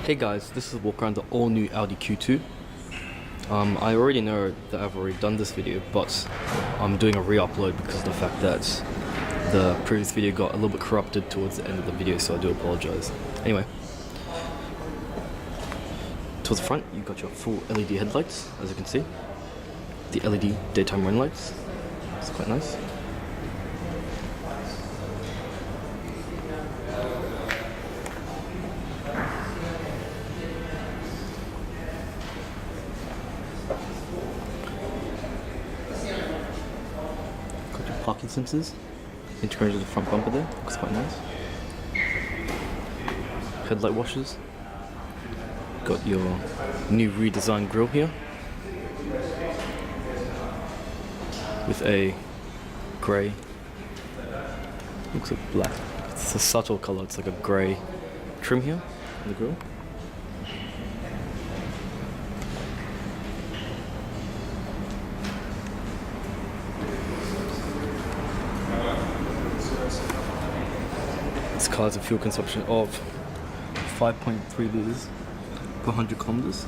Hey guys, this is Walkaround, the all new Audi Q2. I already know that I've already done this video, but I'm doing a re-upload because of the fact that the previous video got a little bit corrupted towards the end of the video, so I do apologize. Anyway, towards the front, you've got your full LED headlights, as you can see. The LED daytime running lights. It's quite nice. Got your parking sensors integrated with the front bumper there. Looks quite nice. Headlight washers. Got your new redesigned grille here with a grey, looks like black, it's a subtle colour, it's like a grey trim here on the grille. This car has a fuel consumption of 5.3 litres per 100 kilometers.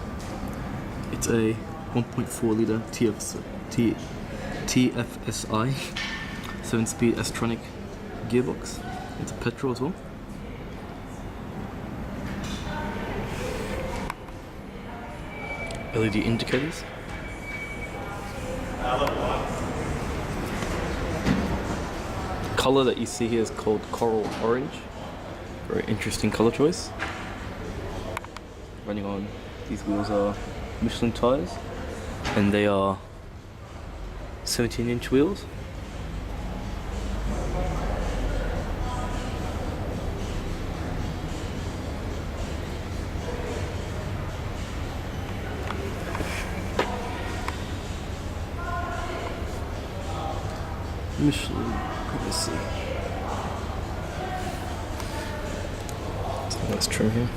It's a 1.4 litre TFSI 7-speed S-tronic gearbox. It's a petrol as well. LED indicators. The colour that you see here is called coral orange. Very interesting colour choice. Running on, these wheels are Michelin tyres, and they are 17-inch wheels. Michelin privacy. So nice trim here.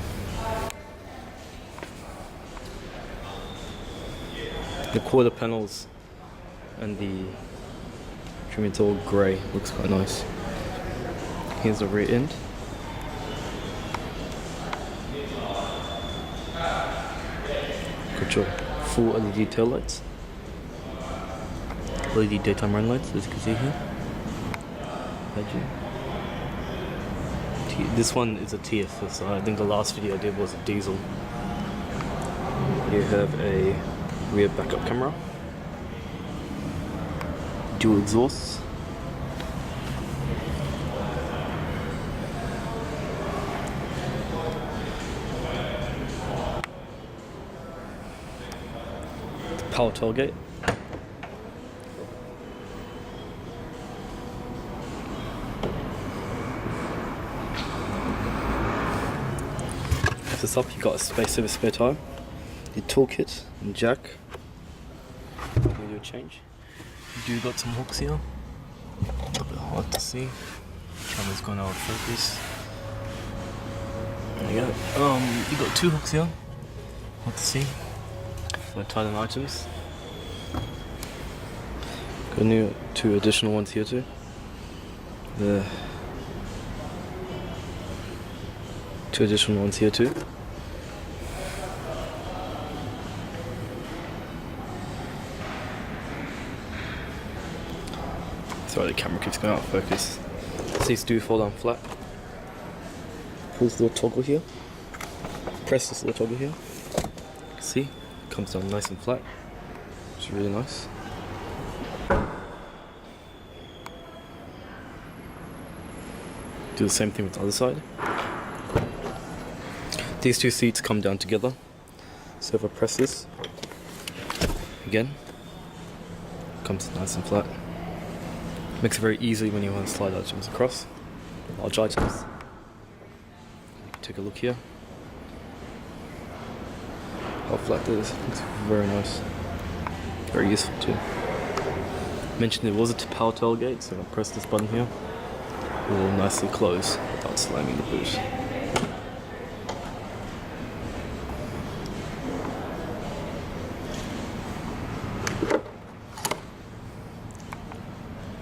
The quarter panels and the trim, it's all grey, looks quite nice. Here's the rear end. Got your full LED tail lights. LED daytime run lights, as you can see here. This one is a TFSI. I think the last video I did was a diesel. You have a rear backup camera. Dual exhausts. The power tailgate. Lift this up, you've got a space over spare tire. Your toolkit and jack. Do a change. You do got some hooks here. A little bit hard to see. Camera's gone out of focus. There you go. You got two hooks here. Hard to see. For tighten items. Got two additional ones here too. The two additional ones here too. Sorry, the camera keeps going out of focus. These do fall down flat. Pull this little toggle here. Press this little toggle here. You can see, it comes down nice and flat, which is really nice. Do the same thing with the other side. These two seats come down together. So if I press this, again, comes nice and flat. Makes it very easy when you want to slide items across, large items. Take a look here. How flat that is. Looks very nice. Very useful too. Mentioned there was a power tailgate, so if I press this button here, it will nicely close without slamming the boot.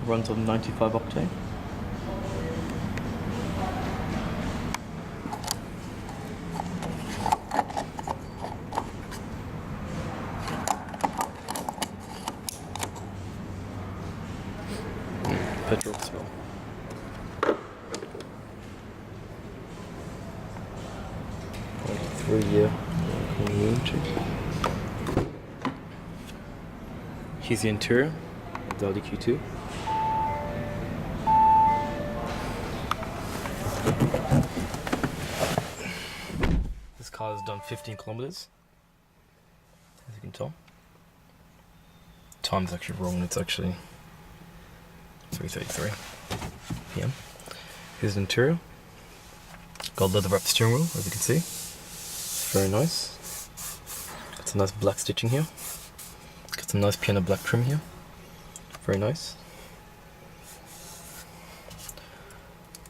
Runs on 95 octane. for a year. Here's the interior of the Audi Q2. This car has done 15 kilometers, as you can tell. Time's actually wrong, it's actually 3:33 PM. Here's the interior. Got leather wrapped steering wheel, as you can see. It's very nice. Got some nice black stitching here. Got some nice piano black trim here. Very nice.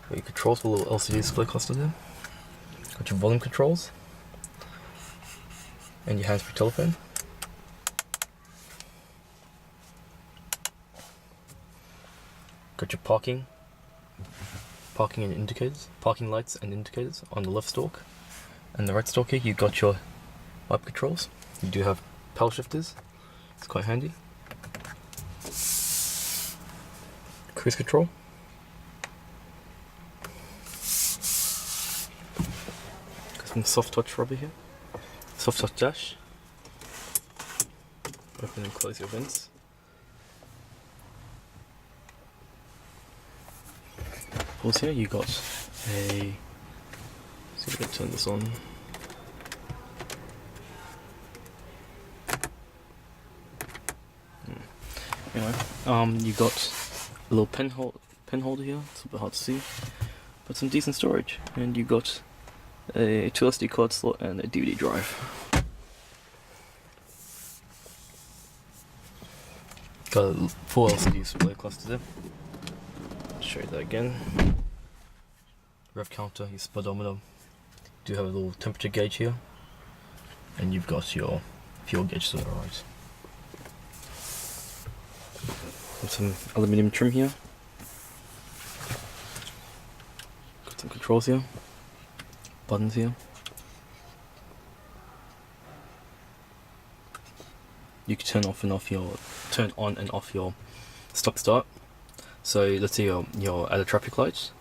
Got your controls with a little LCD display cluster there. Got your volume controls. And your hands-free telephone. Got your parking and indicators, parking lights and indicators on the left stalk. And the right stalk here, you got your wiper controls. You do have paddle shifters, it's quite handy. Cruise control. Got some soft touch rubber here. Soft touch dash. Open and close your vents. Also here you got a, see if I can turn this on. Anyway, you got a little pen holder here, it's a bit hard to see, but some decent storage. And you got a 2 SD card slot and a DVD drive. Got a full LCD display cluster there. Show you that again. Rev counter, your speedometer. You do have a little temperature gauge here, and you've got your fuel gauge to the right. Got some aluminium trim here. Got some controls here. Buttons here. You can turn on and off your stop start. So let's say you're at a traffic light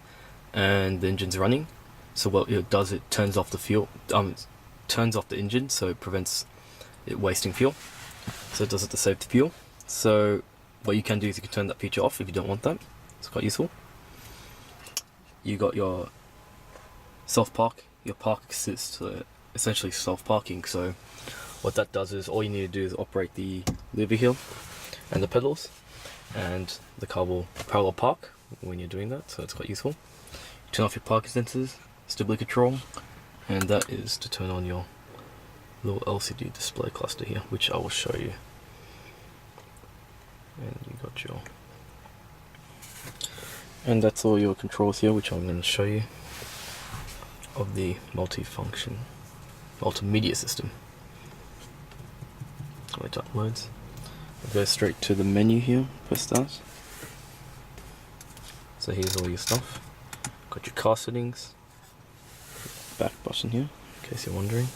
and the engine's running. So what it does, it turns off the fuel, turns off the engine, so it prevents it wasting fuel. So it does it to save the fuel. So what you can do is you can turn that feature off if you don't want that. It's quite useful. You got your self-park, your park assist, essentially self-parking. So what that does is all you need to do is operate the lever here and the pedals, and the car will parallel park when you're doing that, so it's quite useful. You turn off your parking sensors, stability control, and that is to turn on your little LCD display cluster here, which I will show you. And you got your, and that's all your controls here, which I'm going to show you, of the multimedia system. Wait, uploads. Go straight to the menu here, press that. So here's all your stuff. Got your car settings, back button here, in case you're wondering.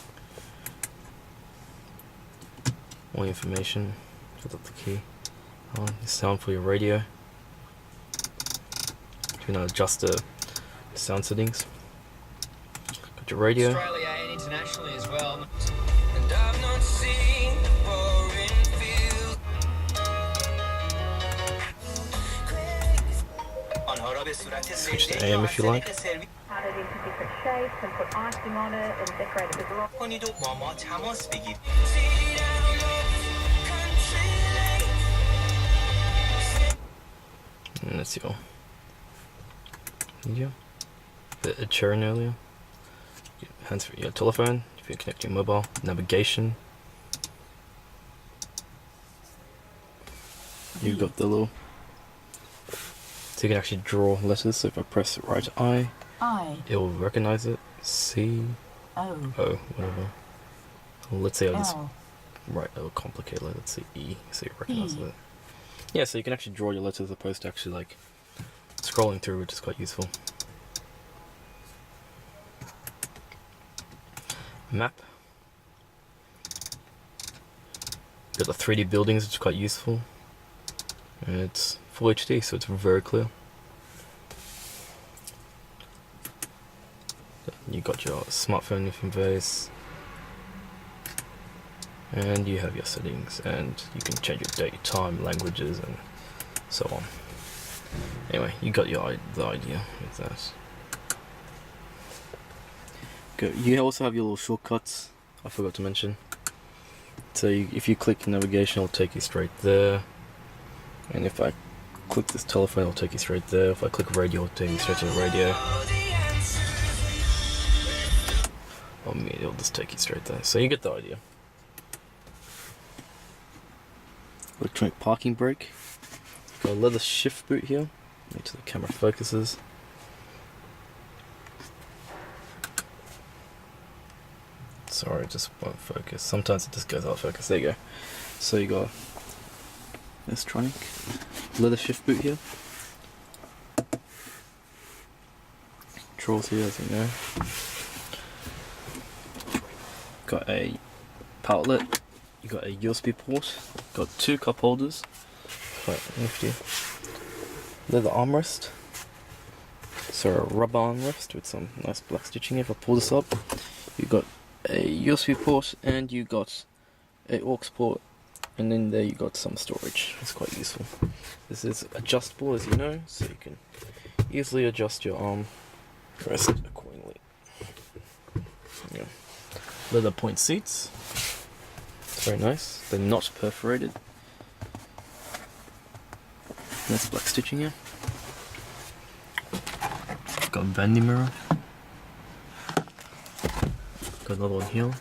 More information, put up the key. Sound for your radio. You can adjust the sound settings. Got your radio. Australia and internationally as well. And I've not seen the boring field. Switch to AM if you like. Cut it into different shapes and put icing on it and decorate it with rock. And that's your media. Bit of churn earlier. Hands for your telephone, if you connect your mobile, navigation. You've got the little, so you can actually draw letters. So if I press right I, it will recognize it. C, O, whatever. Well, let's say I just write a complicated letter. Let's say E, so you recognize it. Yeah, so you can actually draw your letters as opposed to actually like scrolling through, which is quite useful. Map. Got the 3D buildings, which is quite useful. And it's full HD, so it's very clear. You got your smartphone interface, And you have your settings, and you can change your date, time, languages, and so on. Anyway, you got the idea with that. Good. You also have your little shortcuts. I forgot to mention. So if you click navigation, it'll take you straight there. And if I click this telephone, it'll take you straight there. If I click radio, it'll take you straight to the radio. It'll just take you straight there. So you get the idea. Electronic parking brake. Got a leather shift boot here. Make sure the camera focuses. Sorry, it just won't focus. Sometimes it just goes out of focus. There you go. So you got electronic leather shift boot here. Controls here, as you know. Got a power outlet. You got a USB port. Got 2 cup holders. Quite nifty. Leather armrest. So a rubber armrest with some nice black stitching. If I pull this up, you got a USB port and you got a aux port, and then there you got some storage. It's quite useful. This is adjustable, as you know, so you can easily adjust your arm rest accordingly. Yeah. Leather point seats. It's very nice. They're not perforated. Nice black stitching here. Got a vanity mirror. Got another one here.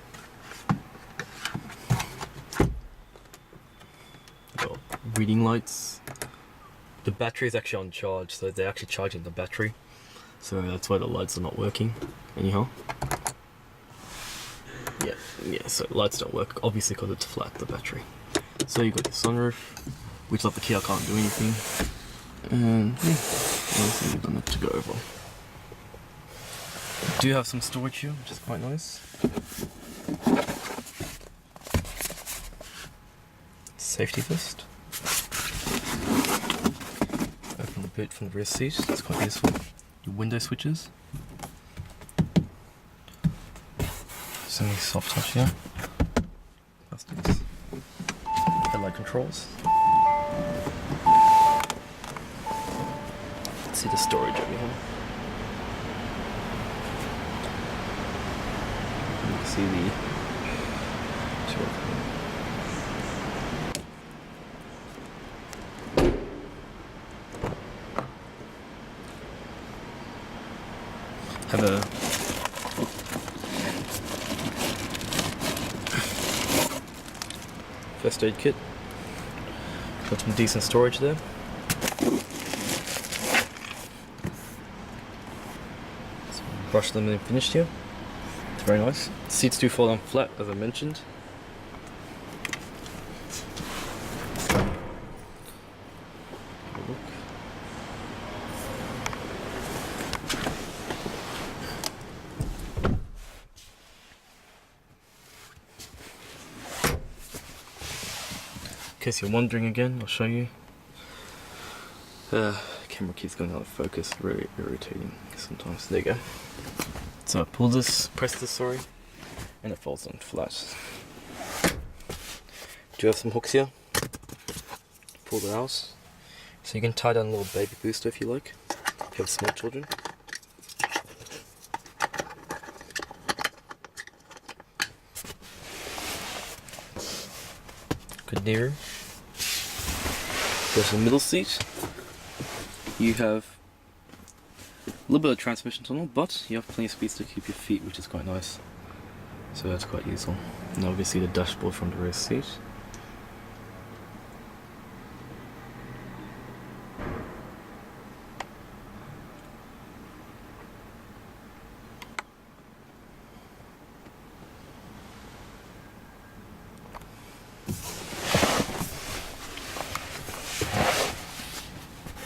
Got reading lights. The battery is actually on charge, so they're actually charging the battery. So that's why the lights are not working. Anyhow. Yeah, so lights don't work, obviously, because it's flat, the battery. So you got your sunroof, which like the Kia can't do anything. And yeah, everything you've done to go over. Do have some storage here, which is quite nice. Safety vest. Open the boot from the rear seat, that's quite useful. Your window switches. Semi soft touch here. Plastics. Headlight controls. Let's see the storage over here. You can see the have a first aid kit. Got some decent storage there. So brush them and finished here. It's very nice. Seats do fall down flat, as I mentioned. Have a look. In case you're wondering again, I'll show you. Camera keeps going out of focus, very irritating sometimes. There you go. So I pull this, press this, sorry, and it falls down flat. Do have some hooks here. Pull that out. So you can tie down a little baby booster if you like, if you have small children. Good near. Go to the middle seat. You have a little bit of transmission tunnel, but you have plenty of space to keep your feet, which is quite nice. So that's quite useful. And obviously the dashboard from the rear seat.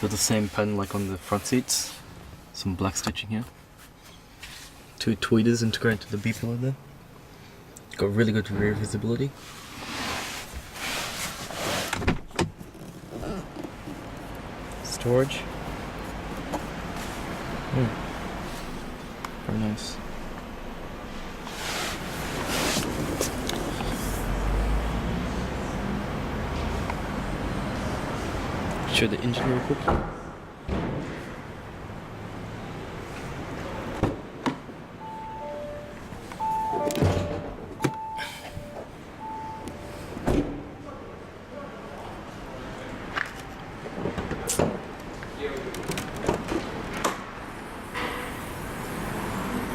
Got the same pattern like on the front seats. Some black stitching here. 2 tweeters integrated to the B pillar there. Got really good rear visibility. Storage. Very nice. Show the engine real quick.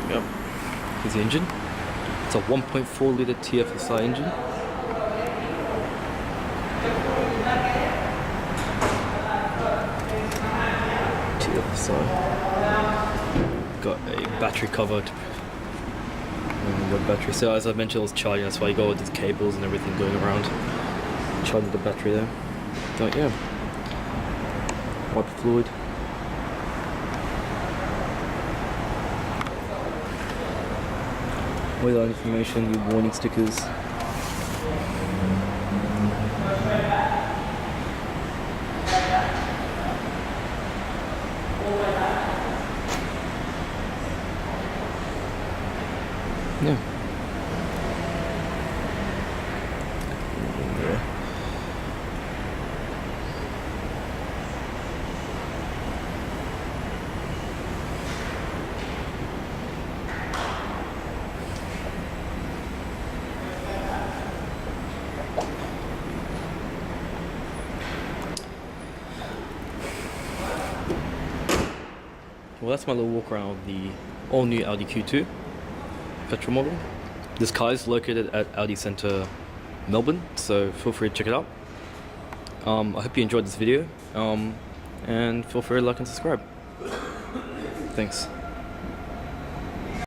Yep. Here's the engine. It's a 1.4 litre TFSI engine. TFSI. Got a battery cover to got battery. So as I mentioned, it was charging. That's why you got all these cables and everything going around. Charging the battery there. But yeah. Wiper fluid. With that information, your warning stickers. Yeah. Well, that's my little walk around of the all-new Audi Q2 petrol model. This car is located at Audi Centre, Melbourne, so feel free to check it out. I hope you enjoyed this video, and feel free to like and subscribe. Thanks.